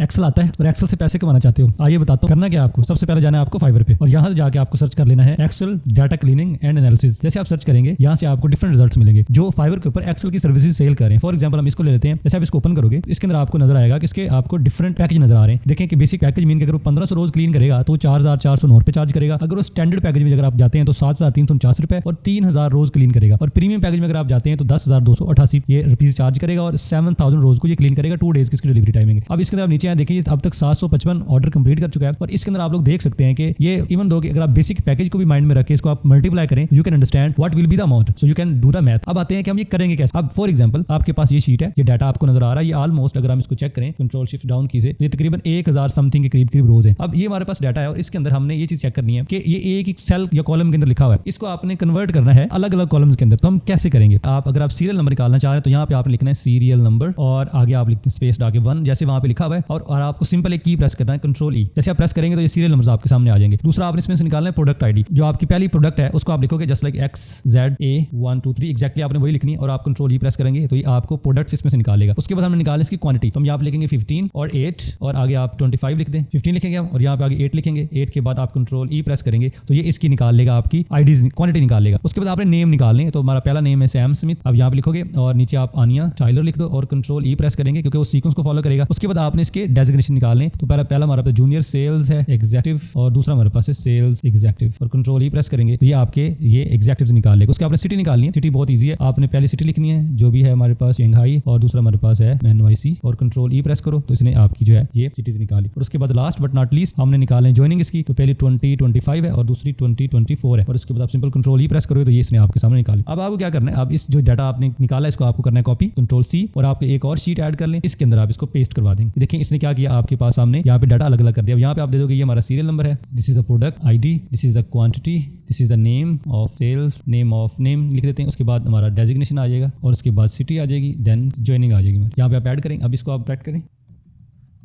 Excel आता है और एक्सेल से पैसे कमाना चाहते हो, आइए बताता हूँ करना क्या आपको। सबसे पहले जाना है आपको फाइवर पे और यहाँ से जाके आपको सर्च कर लेना है Excel data cleaning and analysis. जैसे आप सर्च करेंगे यहाँ से आपको डिफरेंट रिजल्ट्स मिलेंगे जो फाइवर के ऊपर एक्सेल की सर्विसेज सेल कर रहे हैं। फॉर एग्जांपल हम इसको ले लेते हैं। जैसे आप इसको ओपन करोगे इसके अंदर आपको नजर आएगा कि इसके आपको डिफरेंट पैकेज नजर आ रहे हैं। देखें कि बेसिक पैकेज मीन के अगर वो 1500 रोज क्लीन करेगा तो 4409 रुपए चार्ज करेगा। अगर वो स्टैंडर्ड पैकेज में अगर आप जाते हैं तो 7349 रुपए और 3000 रोज क्लीन करेगा। और प्रीमियम पैकेज में अगर आप जाते हैं तो 10288 ये रुपीज चार्ज करेगा और 7000 रोज को ये क्लीन करेगा। 2 डेज की इसकी डिलीवरी टाइमिंग है। अब इसके अंदर आप नीचे देखिए अब तक 755 ऑर्डर कंप्लीट कर चुका है। और इसके अंदर आप लोग देख सकते हैं कि ये इवन दो कि अगर आप बेसिक पैकेज को भी माइंड में रखें, इसको आप मल्टीप्लाई करें, you can understand what will be the amount, so you can do the math. अब आते हैं कि हम ये करेंगे कैसे। अब फॉर एग्जांपल आपके पास ये शीट है, ये डाटा आपको नजर आ रहा है, ये ऑलमोस्ट अगर हम इसको चेक करें कंट्रोल शिफ्ट डाउन की से तो ये तकरीबन 1000 समथिंग के करीब रोज है। अब ये हमारे पास डाटा है और इसके अंदर हमने ये चीज चेक करनी है कि ये एक एक सेल या कॉलम के अंदर लिखा हुआ है, इसको आपने कन्वर्ट करना है अलग अलग कॉलम्स के अंदर। तो हम कैसे करेंगे, आप अगर आप सीरियल नंबर निकालना चाह रहे हैं तो यहाँ पे आपने लिखना है सीरियल नंबर और आगे आप लिखते हैं स्पेस डाके 1 जैसे वहां पे लिखा हुआ है और आपको सिंपल एक की प्रेस करना है कंट्रोल ई। जैसे आप प्रेस करेंगे तो ये सीरियल नंबर्स आपके सामने आ जाएंगे। दूसरा आपने इसमें से निकालना है प्रोडक्ट आईडी, जो आपकी पहली प्रोडक्ट है उसको आप लिखोगे जस्ट लाइक XZA123 एक्जैक्टली आपने वही लिखनी है और आप कंट्रोल ई प्रेस करेंगे तो ये आपको प्रोडक्ट्स इसमें से निकालेगा। उसके बाद हमने निकाला इसकी क्वांटिटी, तो हम यहाँ पे लिखेंगे 15 और 8 और आगे आप 25 लिख दें, 15 लिखेंगे हम और यहाँ पे आगे 8 लिखेंगे। 8 के बाद आप कंट्रोल ई प्रेस करेंगे तो ये इसकी निकाल लेगा, आपकी आईडीज क्वांटिटी निकाल लेगा। उसके बाद आपने नेम निकालने हैं, तो हमारा पहला नेम है सैम स्मिथ, अब यहाँ पे लिखोगे और नीचे आप आनिया टाइलर लिख दो और कंट्रोल ई प्रेस करेंगे क्योंकि वो सीक्वेंस को फॉलो करेगा। उसके बाद आपने इसके डेजिग्नेशन निकालने, तो पहला हमारे पास जूनियर सेल्स है एग्जीक्यूटिव और दूसरा हमारे पास है सेल्स एग्जीक्यूटिव और कंट्रोल ई प्रेस करेंगे तो ये आपके ये एग्जीक्यूटिव निकाल लेगा। उसके आपने सिटी निकालनी है, सिटी बहुत ईजी है, आपने पहली सिटी लिखनी है जो भी है हमारे पास शंघाई और दूसरा हमारे पास है NYC और कंट्रोल ई प्रेस करो तो इसने आपकी जो है ये सिटीज निकाली। और उसके बाद लास्ट बट नॉट लीस्ट हमने निकाले ज्वाइनिंग इसकी, तो पहली 2025 है और दूसरी 2024 है और उसके बाद आप सिंपल कंट्रोल ई प्रेस करोगे तो ये इसने आपके सामने निकाली। अब आपको क्या करना है, अब इस जो डाटा आपने निकाला इसको आपको करना है कॉपी कंट्रोल सी और आपको एक और शीट ऐड कर लें, इसके अंदर आप इसको पेस्ट करवा देंगे। देखिए इसने क्या किया आपके पास सामने यहाँ पे डाटा अलग अलग कर दिया। यहाँ पे आप दे दोगे ये हमारा सीरियल नंबर है, this is the product ID, this is the quantity, this is the name of sales, name of name लिख देते हैं। उसके बाद हमारा डेजिग्नेशन आ जाएगा और उसके बाद सिटी आ जाएगी, देन ज्वाइनिंग आ जाएगी। यहाँ पे आप ऐड करें, अब इसको आप ऐड करें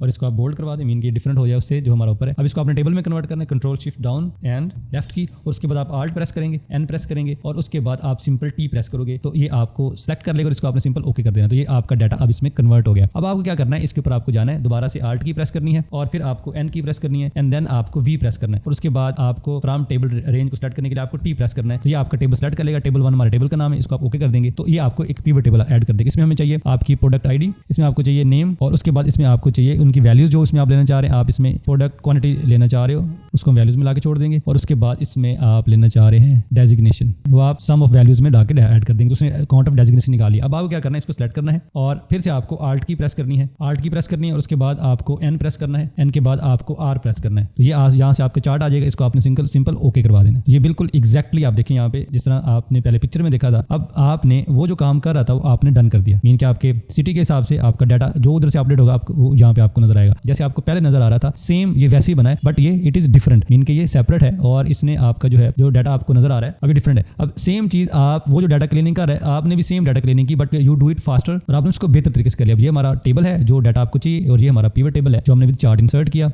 और इसको आप बोल्ड करवा दें, मीन कि डिफरेंट हो जाए उससे जो हमारा ऊपर है। अब इसको आपने टेबल में कन्वर्ट करना है, control shift down and left की और उसके बाद आप आल्ट प्रेस करेंगे, एन प्रेस करेंगे और उसके बाद आप सिंपल टी प्रेस करोगे तो ये आपको सेलेक्ट कर लेगा और इसको आपने सिंपल ओके कर देना, तो ये आपका डाटा अब इसमें कन्वर्ट हो गया। अब आपको क्या करना है, इसके ऊपर आपको जाना है, दोबारा से आल्ट की प्रेस करनी है और फिर आपको एन की प्रेस करनी है एंड देन आपको वी प्रेस करना है और उसके बाद आपको फ्रॉम टेबल रेंज को सेलेक्ट करने के लिए आपको टी प्रेस करना है, तो ये आपका टेबल सेलेक्ट कर लेगा। टेबल 1 हमारे टेबल का नाम है, इसको आप ओके कर देंगे तो ये आपको एक पिवट टेबल ऐड कर देगा। इसमें हमें चाहिए आपकी प्रोडक्ट आईडी, इसमें आपको चाहिए नेम और उसके बाद इसमें आपको चाहिए उनकी वैल्यूज जो इसमें आप लेना चाह रहे हैं। आप इसमें प्रोडक्ट क्वांटिटी लेना चाह रहे हो उसको वैल्यूज में लाके छोड़ देंगे और उसके बाद इसमें आप लेना चाह रहे हैं डेजिग्नेशन, वो आप सम ऑफ वैल्यूज में डाके ऐड कर देंगे, तो उसने काउंट ऑफ डेजिग्नेशन निकाली। अब आपको क्या करना है, इसको सेलेक्ट करना है और फिर से आपको आल्ट की प्रेस करनी है, आल्ट की प्रेस करनी है और उसके बाद आपको एन प्रेस करना है, एन के बाद आपको आर प्रेस करना है, तो ये यहाँ से आपका चार्ट आ जाएगा। इसको आपने सिंपल ओके करवा देना। ये बिल्कुल एग्जैक्टली आप देखें यहाँ पे जिस तरह आपने पहले पिक्चर में देखा था, अब आपने वो जो काम कर रहा था वो आपने डन कर दिया। मीन कि आपके सिटी के हिसाब से आपका डाटा जो उधर से अपडेट होगा आपको यहाँ पे आपको नजर आएगा, जैसे आपको पहले नजर आ रहा था सेम ये वैसे ही बना है, बट ये इट इज डिफरेंट, मीन कि ये सेपरेट है और इसने आपका जो है जो डाटा आपको नजर आ रहा है अभी डिफरेंट है। अब सेम चीज आप वो जो डाटा क्लीनिंग कर रहे हैं आपने भी सेम डाटा क्लीनिंग की, but you do it faster और आपने उसको बेहतर तरीके से कर लिया। अब ये हमारा टेबल है जो डाटा आपको चाहिए और ये हमारा पिवट टेबल है जो हमने विद चार्ट इंसर्ट किया